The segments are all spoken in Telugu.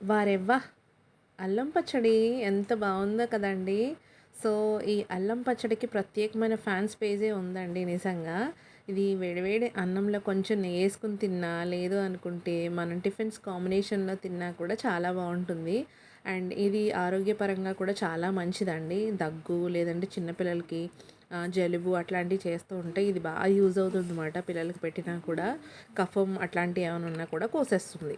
వారెవ్వా! అల్లం పచ్చడి ఎంత బావుందో కదండీ! సో, ఈ అల్లం పచ్చడికి ప్రత్యేకమైన ఫ్యాన్స్ పేజే ఉందండి నిజంగా. ఇది వేడి అన్నంలో కొంచెం నెయ్యేసుకొని తిన్నా, లేదు అనుకుంటే మనం టిఫిన్స్ కాంబినేషన్‌లో తిన్నా కూడా చాలా బావుంటుంది. అండ్ ఇది ఆరోగ్యపరంగా కూడా చాలా మంచిదండి. దగ్గు లేదంటే చిన్న పిల్లలకి జలుబు అట్లాంటివి చేస్తూ ఉంటే ఇది బాగా యూజ్ అవుతుందన్నమాట. పిల్లలకి పెట్టినా కూడా కఫం అట్లాంటివి ఏమైనా ఉన్నా కూడా కోసేస్తుంది.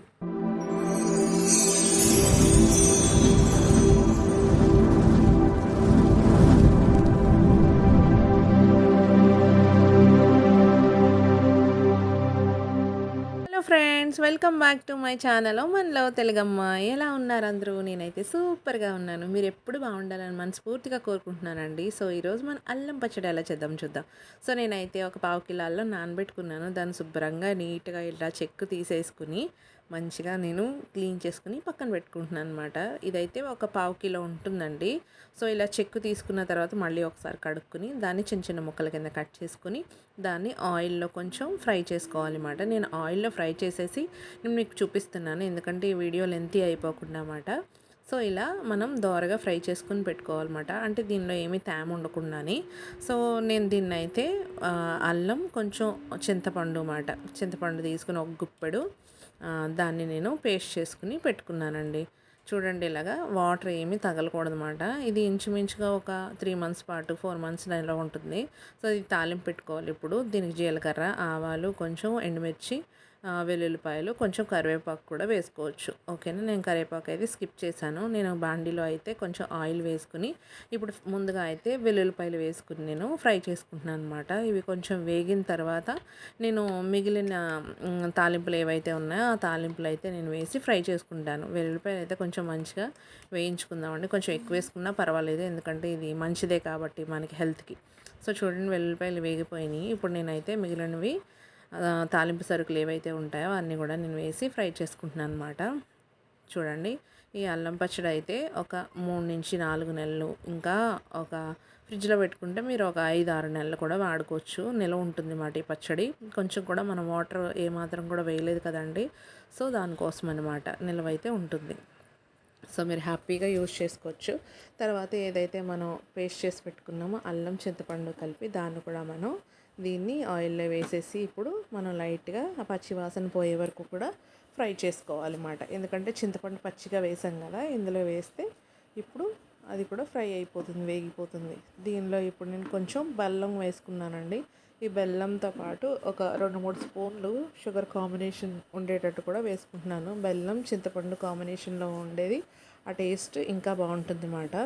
Hello friends, welcome back to my channel మనలో తెలుగమ్మ. ఎలా ఉన్నారు అందరూ? నేనైతే సూపర్గా ఉన్నాను. మీరు ఎప్పుడు బాగుండాలని మనస్ఫూర్తిగా కోరుకుంటున్నానండి. సో ఈరోజు మనం అల్లం పచ్చడి ఎలా చేద్దాం చూద్దాం. సో నేనైతే ఒక పావు కిలో అల్లం నానబెట్టుకున్నాను. దాన్ని శుభ్రంగా నీట్గా ఇలా చెక్కు తీసేసుకుని మంచిగా నేను క్లీన్ చేసుకుని పక్కన పెట్టుకుంటున్నాను అనమాట. ఇదైతే ఒక పావు కిలో ఉంటుందండి. సో ఇలా చెక్కు తీసుకున్న తర్వాత మళ్ళీ ఒకసారి కడుక్కుని దాన్ని చిన్న చిన్న ముక్కల కింద కట్ చేసుకుని దాన్ని ఆయిల్లో కొంచెం ఫ్రై చేసుకోవాలన్నమాట. నేను ఆయిల్లో ఫ్రై చేసేసి నేను మీకు చూపిస్తున్నాను, ఎందుకంటే ఈ వీడియో లెంతీ అయిపోకుండా అన్నమాట. సో ఇలా మనం దోరగా ఫ్రై చేసుకుని పెట్టుకోవాలన్నమాట. అంటే దీనిలో ఏమీ తేమ ఉండకుండాని. సో నేను దీన్ని అయితే అల్లం కొంచెం చింతపండు అన్నమాట, చింతపండు తీసుకుని ఒక గుప్పెడు దాన్ని నేను పేస్ట్ చేసుకుని పెట్టుకున్నానండి. చూడండి, ఇలాగా వాటర్ ఏమీ తగలకూడదన్నమాట. ఇది ఇంచుమించుగా ఒక 3 మంత్స్ పాటు 4 మంత్స్ ఇలా ఉంటుంది. సో ఇది తాలింపు పెట్టుకోవాలి. ఇప్పుడు దీనికి జీలకర్ర, ఆవాలు, కొంచెం ఎండుమిర్చి, వెల్లుల్లిపాయలు, కొంచెం కరివేపాకు కూడా వేసుకోవచ్చు. ఓకేనా, నేను కరివేపాకు అయితే స్కిప్ చేశాను. నేను బాండీలో అయితే కొంచెం ఆయిల్ వేసుకుని ఇప్పుడు ముందుగా అయితే వెల్లుల్లిపాయలు వేసుకుని నేను ఫ్రై చేసుకుంటున్నాను అనమాట. ఇవి కొంచెం వేగిన తర్వాత నేను మిగిలిన తాలింపులు ఏవైతే ఉన్నాయో ఆ తాలింపులు అయితే నేను వేసి ఫ్రై చేసుకుంటాను. వెల్లుల్లిపాయలు అయితే కొంచెం మంచిగా వేయించుకుందామండి. కొంచెం ఎక్కువ వేసుకున్నా పర్వాలేదు, ఎందుకంటే ఇది మంచిదే కాబట్టి మనకి హెల్త్కి. సో చూడండి, వెల్లుల్లిపాయలు వేగిపోయినాయి. ఇప్పుడు నేనైతే మిగిలినవి తాలింపు సరుకులు ఏవైతే ఉంటాయో అన్నీ కూడా నేను వేసి ఫ్రై చేసుకుంటున్నాను అనమాట. చూడండి, ఈ అల్లం పచ్చడి అయితే ఒక 3 నుంచి 4 నెలలు, ఇంకా ఒక ఫ్రిడ్జ్లో పెట్టుకుంటే మీరు ఒక 5-6 నెలలు కూడా వాడుకోవచ్చు. నిల్వ ఉంటుంది అన్నమాట ఈ పచ్చడి. కొంచెం కూడా మనం వాటర్ ఏమాత్రం కూడా వేయలేదు కదండి. సో దానికోసం అనమాట నిల్వ అయితే ఉంటుంది. సో మీరు హ్యాపీగా యూజ్ చేసుకోవచ్చు. తర్వాత ఏదైతే మనం పేస్ట్ చేసి పెట్టుకున్నామో అల్లం చింతపండు కలిపి దాన్ని కూడా మనం దీన్ని ఆయిల్లో వేసేసి ఇప్పుడు మనం లైట్గా ఆ పచ్చి వాసన పోయే వరకు కూడా ఫ్రై చేసుకోవాలన్నమాట. ఎందుకంటే చింతపండు పచ్చిగా వేసాం కదా, ఇందులో వేస్తే ఇప్పుడు అది కూడా ఫ్రై అయిపోతుంది, వేగిపోతుంది. దీనిలో ఇప్పుడు నేను కొంచెం బెల్లం వేసుకున్నానండి. ఈ బెల్లంతో పాటు ఒక 2-3 స్పూన్లు షుగర్ కాంబినేషన్ ఉండేటట్టు కూడా వేసుకుంటున్నాను. బెల్లం చింతపండు కాంబినేషన్లో ఉండేది ఆ టేస్ట్ ఇంకా బాగుంటుంది అన్నమాట.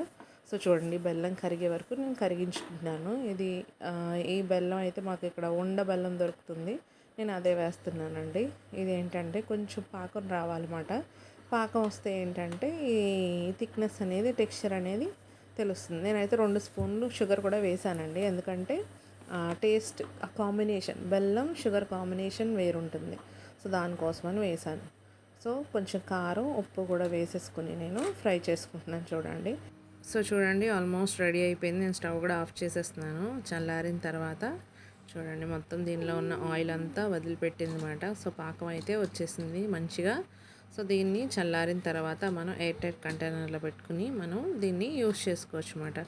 సో చూడండి, బెల్లం కరిగే వరకు నేను కరిగించుకుంటున్నాను. ఇది ఈ బెల్లం అయితే మాకు ఇక్కడ ఉండ బెల్లం దొరుకుతుంది, నేను అదే వేస్తున్నానండి. ఇది ఏంటంటే కొంచెం పాకం రావాలన్నమాట. పాకం వస్తే ఏంటంటే ఈ థిక్నెస్ అనేది, టెక్స్చర్ అనేది తెలుస్తుంది. నేనైతే 2 స్పూన్లు షుగర్ కూడా వేసానండి, ఎందుకంటే టేస్ట్ కాంబినేషన్ బెల్లం షుగర్ కాంబినేషన్ వేరుంటుంది. సో దానికోసమని వేసాను. సో కొంచెం కారం, ఉప్పు కూడా వేసేసుకుని నేను ఫ్రై చేసుకుంటున్నాను. చూడండి, సో చూడండి, ఆల్మోస్ట్ రెడీ అయిపోయింది. నేను స్టవ్ కూడా ఆఫ్ చేసేస్తున్నాను. చల్లారిన తర్వాత చూడండి, మొత్తం దీనిలో ఉన్న ఆయిల్ అంతా వదిలిపెట్టింది అనమాట. సో పాకం అయితే వచ్చేసింది మంచిగా. సో దీన్ని చల్లారిన తర్వాత మనం ఎయిర్ టైట్ కంటైనర్లో పెట్టుకుని మనం దీన్ని యూస్ చేసుకోవచ్చు అన్నమాట.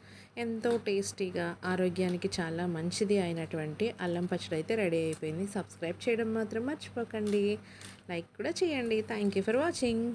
ఎంతో టేస్టీగా, ఆరోగ్యానికి చాలా మంచిది అయినటువంటి అల్లం పచ్చడి అయితే రెడీ అయిపోయింది. సబ్స్క్రైబ్ చేయడం మాత్రం మర్చిపోకండి, లైక్ కూడా చేయండి. Thank you for watching.